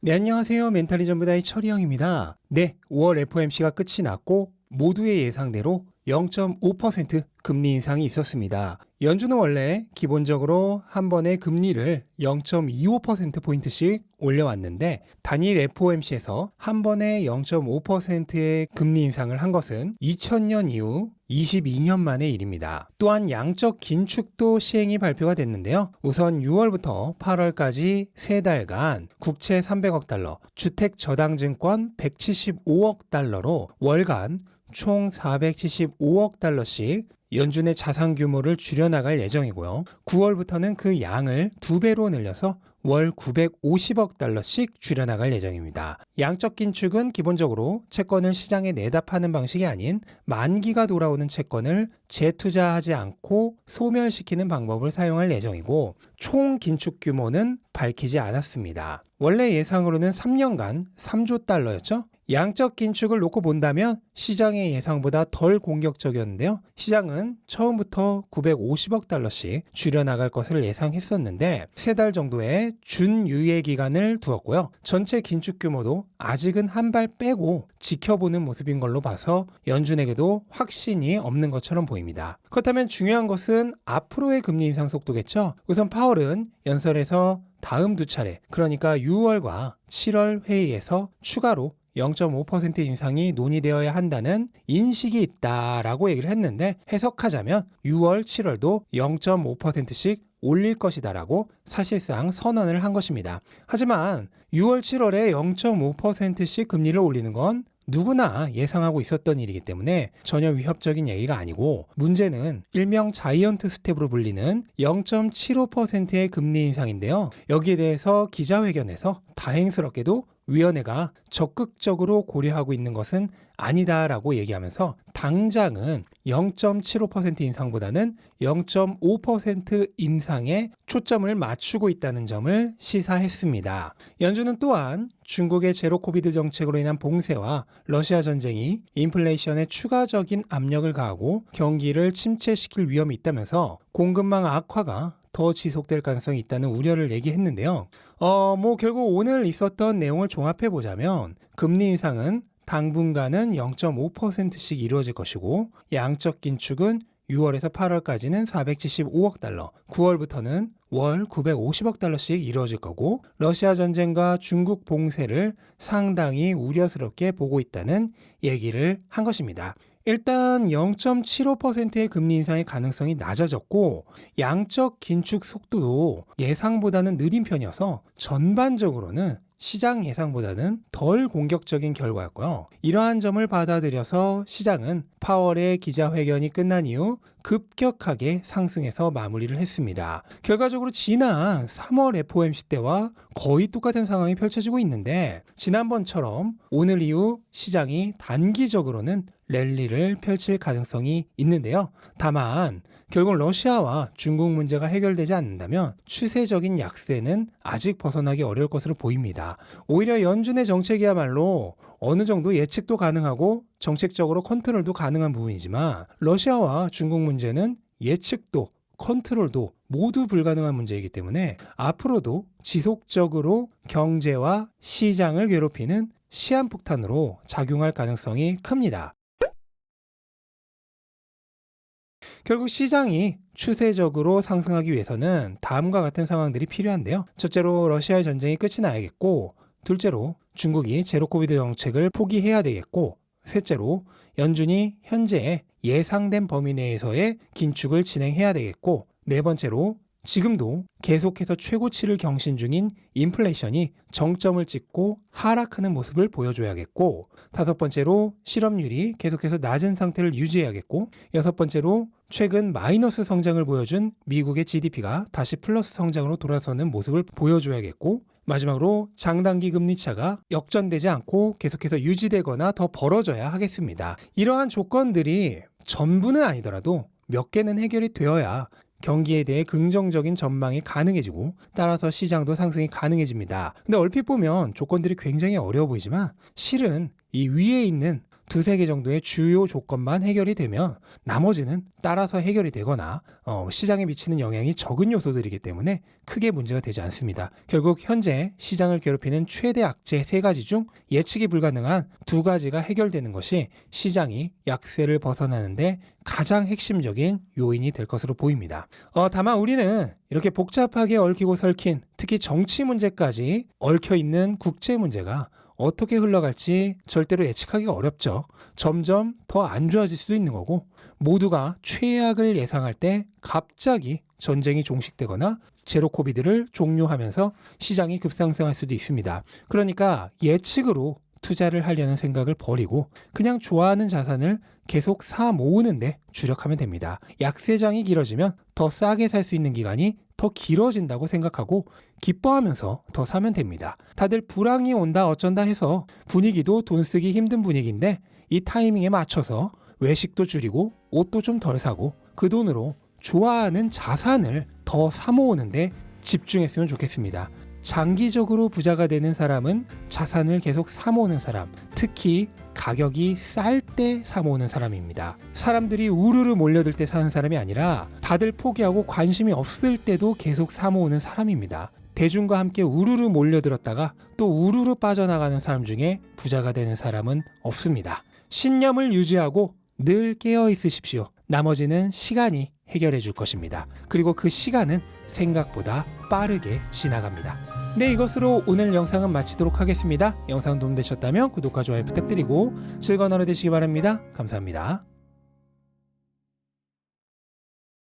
네, 안녕하세요. 멘탈이 전부다의 철이형입니다. 네, 5월 FOMC가 끝이 났고 모두의 예상대로 0.5% 금리 인상이 있었습니다. 연준은 원래 기본적으로 한 번에 금리를 0.25%포인트씩 올려왔는데 단일 FOMC에서 한 번에 0.5%의 금리 인상을 한 것은 2000년 이후 22년 만의 일입니다. 또한 양적 긴축도 시행이 발표가 됐는데요. 우선 6월부터 8월까지 3달간 국채 300억 달러, 주택 저당증권 175억 달러로 월간 총 475억 달러씩 연준의 자산 규모를 줄여나갈 예정이고요. 9월부터는 그 양을 2배로 늘려서 월 950억 달러씩 줄여나갈 예정입니다. 양적 긴축은 기본적으로 채권을 시장에 내다 파는 방식이 아닌 만기가 돌아오는 채권을 재투자하지 않고 소멸시키는 방법을 사용할 예정이고 총 긴축 규모는 밝히지 않았습니다. 원래 예상으로는 3년간 3조 달러였죠? 양적 긴축을 놓고 본다면 시장의 예상보다 덜 공격적이었는데요. 시장은 처음부터 950억 달러씩 줄여나갈 것을 예상했었는데 3달 정도의 준유예 기간을 두었고요. 전체 긴축 규모도 아직은 한 발 빼고 지켜보는 모습인 걸로 봐서 연준에게도 확신이 없는 것처럼 보입니다. 그렇다면 중요한 것은 앞으로의 금리 인상 속도겠죠. 우선 파월은 연설에서 다음 두 차례, 그러니까 6월과 7월 회의에서 추가로 0.5% 인상이 논의되어야 한다는 인식이 있다라고 얘기를 했는데 해석하자면 6월, 7월도 0.5%씩 올릴 것이다라고 사실상 선언을 한 것입니다. 하지만 6월, 7월에 0.5%씩 금리를 올리는 건 누구나 예상하고 있었던 일이기 때문에 전혀 위협적인 얘기가 아니고 문제는 일명 자이언트 스텝으로 불리는 0.75%의 금리 인상인데요. 여기에 대해서 기자회견에서 다행스럽게도 위원회가 적극적으로 고려하고 있는 것은 아니다라고 얘기하면서 당장은 0.75% 인상보다는 0.5% 인상에 초점을 맞추고 있다는 점을 시사했습니다. 연준은 또한 중국의 제로 코비드 정책으로 인한 봉쇄와 러시아 전쟁이 인플레이션에 추가적인 압력을 가하고 경기를 침체시킬 위험이 있다면서 공급망 악화가 더 지속될 가능성이 있다는 우려를 얘기했는데요. 결국 오늘 있었던 내용을 종합해 보자면 금리 인상은 당분간은 0.5%씩 이루어질 것이고 양적 긴축은 6월에서 8월까지는 475억 달러, 9월부터는 월 950억 달러씩 이루어질 거고 러시아 전쟁과 중국 봉쇄를 상당히 우려스럽게 보고 있다는 얘기를 한 것입니다. 일단 0.75%의 금리 인상의 가능성이 낮아졌고 양적 긴축 속도도 예상보다는 느린 편이어서 전반적으로는 시장 예상보다는 덜 공격적인 결과였고요. 이러한 점을 받아들여서 시장은 파월의 기자회견이 끝난 이후 급격하게 상승해서 마무리를 했습니다. 결과적으로 지난 3월 FOMC 때와 거의 똑같은 상황이 펼쳐지고 있는데 지난번처럼 오늘 이후 시장이 단기적으로는 랠리를 펼칠 가능성이 있는데요. 다만 결국 러시아와 중국 문제가 해결되지 않는다면 추세적인 약세는 아직 벗어나기 어려울 것으로 보입니다. 오히려 연준의 정책이야말로 어느 정도 예측도 가능하고 정책적으로 컨트롤도 가능한 부분이지만 러시아와 중국 문제는 예측도 컨트롤도 모두 불가능한 문제이기 때문에 앞으로도 지속적으로 경제와 시장을 괴롭히는 시한폭탄으로 작용할 가능성이 큽니다. 결국 시장이 추세적으로 상승하기 위해서는 다음과 같은 상황들이 필요한데요. 첫째로 러시아의 전쟁이 끝이 나야겠고, 둘째로 중국이 제로 코비드 정책을 포기해야 되겠고, 셋째로 연준이 현재 예상된 범위 내에서의 긴축을 진행해야 되겠고, 네 번째로 지금도 계속해서 최고치를 경신 중인 인플레이션이 정점을 찍고 하락하는 모습을 보여줘야겠고, 다섯 번째로 실업률이 계속해서 낮은 상태를 유지해야겠고, 여섯 번째로 최근 마이너스 성장을 보여준 미국의 GDP가 다시 플러스 성장으로 돌아서는 모습을 보여줘야겠고, 마지막으로 장단기 금리 차가 역전되지 않고 계속해서 유지되거나 더 벌어져야 하겠습니다. 이러한 조건들이 전부는 아니더라도 몇 개는 해결이 되어야 경기에 대해 긍정적인 전망이 가능해지고 따라서 시장도 상승이 가능해집니다. 근데 얼핏 보면 조건들이 굉장히 어려워 보이지만 실은 이 위에 있는 두세 개 정도의 주요 조건만 해결이 되면 나머지는 따라서 해결이 되거나 시장에 미치는 영향이 적은 요소들이기 때문에 크게 문제가 되지 않습니다. 결국 현재 시장을 괴롭히는 최대 악재 3가지 중 예측이 불가능한 2가지가 해결되는 것이 시장이 약세를 벗어나는데 가장 핵심적인 요인이 될 것으로 보입니다. 다만 우리는 이렇게 복잡하게 얽히고 설킨 특히 정치 문제까지 얽혀있는 국제 문제가 어떻게 흘러갈지 절대로 예측하기가 어렵죠. 점점 더 안 좋아질 수도 있는 거고 모두가 최악을 예상할 때 갑자기 전쟁이 종식되거나 제로 코비드를 종료하면서 시장이 급상승할 수도 있습니다. 그러니까 예측으로 투자를 하려는 생각을 버리고 그냥 좋아하는 자산을 계속 사 모으는데 주력하면 됩니다. 약세장이 길어지면 더 싸게 살 수 있는 기간이 더 길어진다고 생각하고 기뻐하면서 더 사면 됩니다. 다들 불황이 온다 어쩐다 해서 분위기도 돈 쓰기 힘든 분위기인데 이 타이밍에 맞춰서 외식도 줄이고 옷도 좀 덜 사고 그 돈으로 좋아하는 자산을 더 사 모으는데 집중했으면 좋겠습니다. 장기적으로 부자가 되는 사람은 자산을 계속 사 모으는 사람, 특히 가격이 쌀 때 사 모으는 사람입니다. 사람들이 우르르 몰려들 때 사는 사람이 아니라 다들 포기하고 관심이 없을 때도 계속 사 모으는 사람입니다. 대중과 함께 우르르 몰려들었다가 또 우르르 빠져나가는 사람 중에 부자가 되는 사람은 없습니다. 신념을 유지하고 늘 깨어 있으십시오. 나머지는 시간이 해결해 줄 것입니다. 그리고 그 시간은 생각보다 빠르게 지나갑니다. 네, 이것으로 오늘 영상은 마치도록 하겠습니다. 영상 도움되셨다면 구독과 좋아요 부탁드리고 즐거운 하루 되시기 바랍니다. 감사합니다.